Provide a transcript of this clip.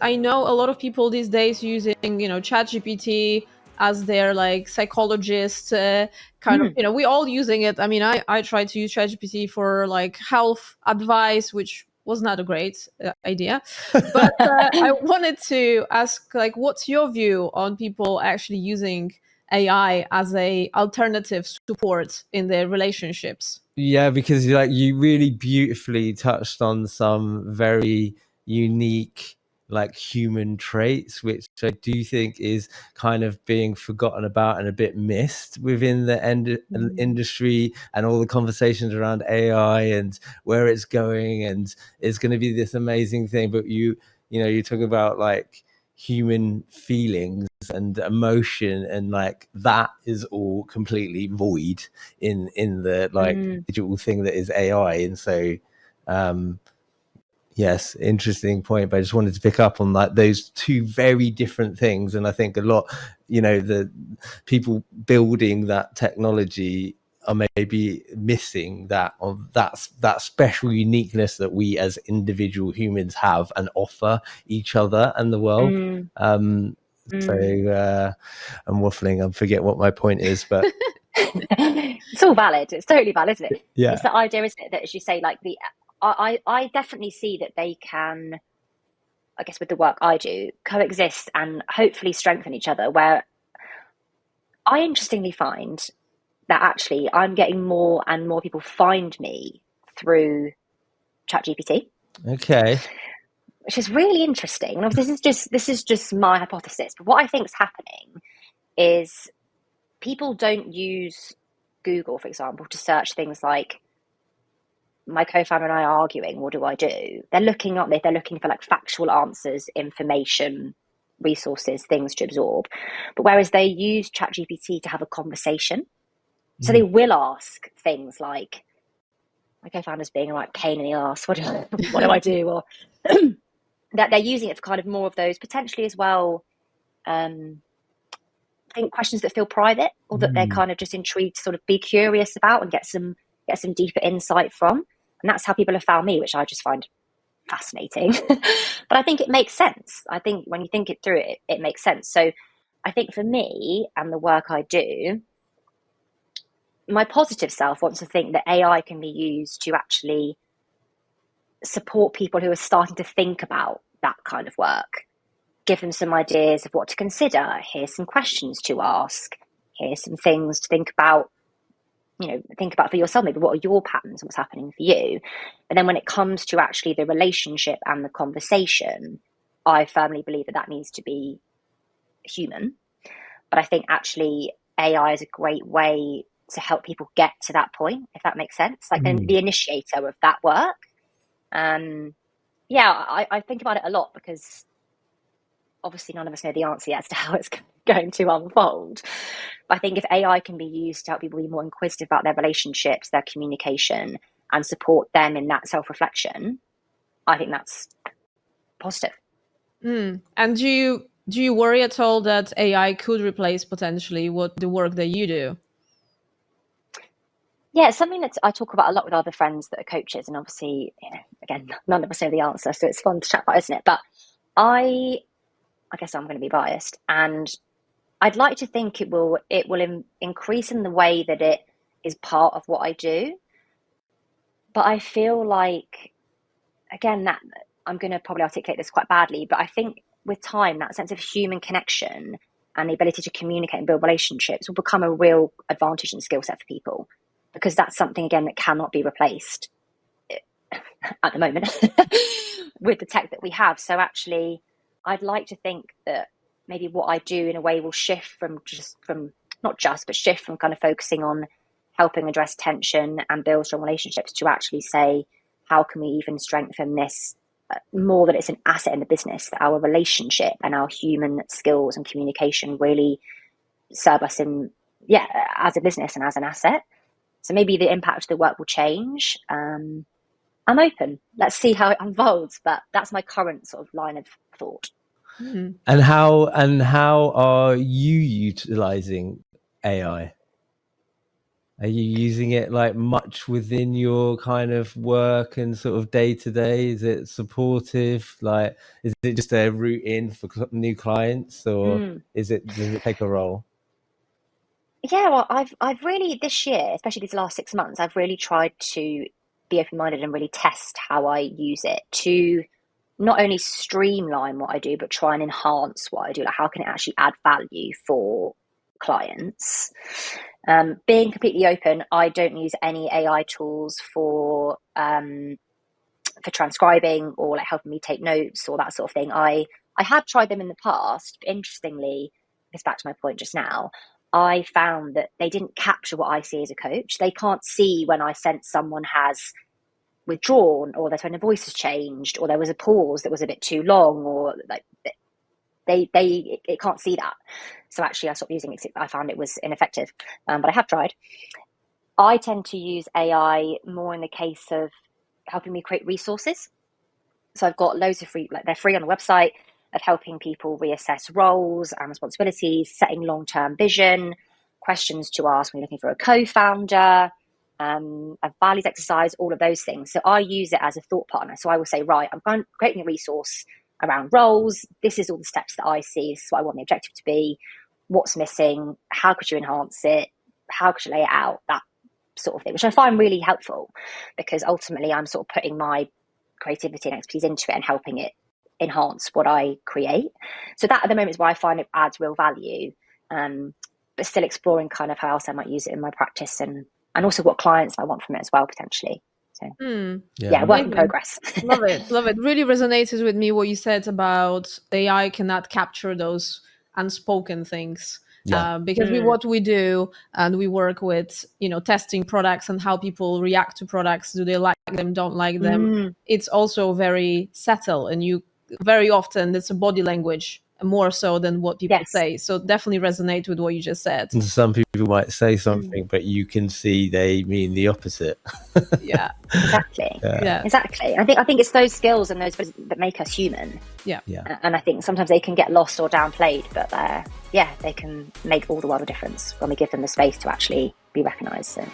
I know a lot of people these days using, ChatGPT as their like psychologist kind of, we all using it. I mean, I tried to use ChatGPT for like health advice, which was not a great idea. But I wanted to ask, like, what's your view on people actually using AI as a alternative support in their relationships? Yeah, because you really beautifully touched on some very unique like human traits, which I do think is kind of being forgotten about and a bit missed within the industry, and all the conversations around AI and where it's going, and it's going to be this amazing thing. But you talk about like human feelings and emotion, and like that is all completely void in the like digital thing that is AI. And so yes, interesting point, but I just wanted to pick up on like those two very different things. And I think a lot, the people building that technology are maybe missing that special uniqueness that we as individual humans have and offer each other and the world. So I'm waffling, I forget what my point is, but it's all valid. It's totally valid, isn't it? yeah, it's the idea, isn't it, that as you say, like I definitely see that they can, I guess with the work I do, coexist and hopefully strengthen each other, where I interestingly find that actually I'm getting more and more people find me through ChatGPT. okay, Which is really interesting. And this is just my hypothesis, but what I think is happening is people don't use Google, for example, to search things like my co-founder and I are arguing, what do I do? They're looking for like factual answers, information, resources, things to absorb. But whereas they use ChatGPT to have a conversation, so they will ask things like, my co-founder's being a right pain in the ass, what do I do? Or that they're using it for kind of more of those potentially as well, I think questions that feel private, or that they're kind of just intrigued to sort of be curious about and get some deeper insight from. And that's how people have found me, which I just find fascinating. But I think it makes sense. I think when you think it through, it makes sense. So I think for me and the work I do, my positive self wants to think that AI can be used to actually support people who are starting to think about that kind of work, give them some ideas of what to consider. Here's some questions to ask. Here's some things to think about, think about for yourself. Maybe what are your patterns and what's happening for you? And then when it comes to actually the relationship and the conversation, I firmly believe that needs to be human. But I think actually AI is a great way to help people get to that point, if that makes sense. Like the initiator of that work. I think about it a lot, because obviously none of us know the answer yet as to how it's going to unfold. But I think if AI can be used to help people be more inquisitive about their relationships, their communication, and support them in that self-reflection, I think that's positive. And do you worry at all that AI could replace potentially the work that you do? Yeah, it's something that I talk about a lot with other friends that are coaches, and obviously, again, none of us know the answer, so it's fun to chat about, isn't it? But I guess I'm going to be biased, and I'd like to think it will increase in the way that it is part of what I do. But I feel like, again, that I'm going to probably articulate this quite badly, but I think with time, that sense of human connection and the ability to communicate and build relationships will become a real advantage and skill set for people, because that's something, again, that cannot be replaced at the moment with the tech that we have. So actually, I'd like to think that maybe what I do in a way will shift from kind of focusing on helping address tension and build strong relationships, to actually say, how can we even strengthen this more, that it's an asset in the business, that our relationship and our human skills and communication really serve us as a business and as an asset. So maybe the impact of the work will change. I'm open. Let's see how it unfolds, but that's my current sort of line of thought. And how are you utilizing AI? Are you using it like much within your kind of work and sort of day to day? Is it supportive? Like, is it just a route in for new clients, or does it take a role? Yeah, well, I've really this year, especially these last 6 months, I've really tried to be open-minded and really test how I use it to not only streamline what I do, but try and enhance what I do. Like, how can it actually add value for clients? Being completely open, I don't use any AI tools for transcribing or like helping me take notes or that sort of thing. I have tried them in the past, but interestingly, it's back to my point just now. I found that they didn't capture what I see as a coach. They can't see when I sense someone has withdrawn, or their tone of voice has changed, or there was a pause that was a bit too long, or like it can't see that. So actually I stopped using it. I found it was ineffective, but I have tried. I tend to use AI more in the case of helping me create resources. So I've got loads of free, like they're free on the website, of helping people reassess roles and responsibilities, setting long-term vision, questions to ask when you're looking for a co-founder, a values exercise, all of those things. So I use it as a thought partner. So I will say, right, I'm creating a resource around roles. This is all the steps that I see. This is what I want the objective to be. What's missing? How could you enhance it? How could you lay it out? That sort of thing, which I find really helpful, because ultimately I'm sort of putting my creativity and expertise into it and helping it enhance what I create. So that at the moment is where I find it adds real value, but still exploring kind of how else I might use it in my practice, and also what clients I want from it as well, potentially. So yeah, work in progress. Love it. Really resonated with me what you said about AI cannot capture those unspoken things. Because what we do, and we work with, testing products and how people react to products. Do they like them, don't like them? It's also very subtle, and you very often it's a body language more so than what people say. So definitely resonate with what you just said. And some people might say something, but you can see they mean the opposite. Yeah, exactly. Yeah, exactly. I think it's those skills and those that make us human. Yeah. And I think sometimes they can get lost or downplayed, but they can make all the world of difference when we give them the space to actually be recognised. So.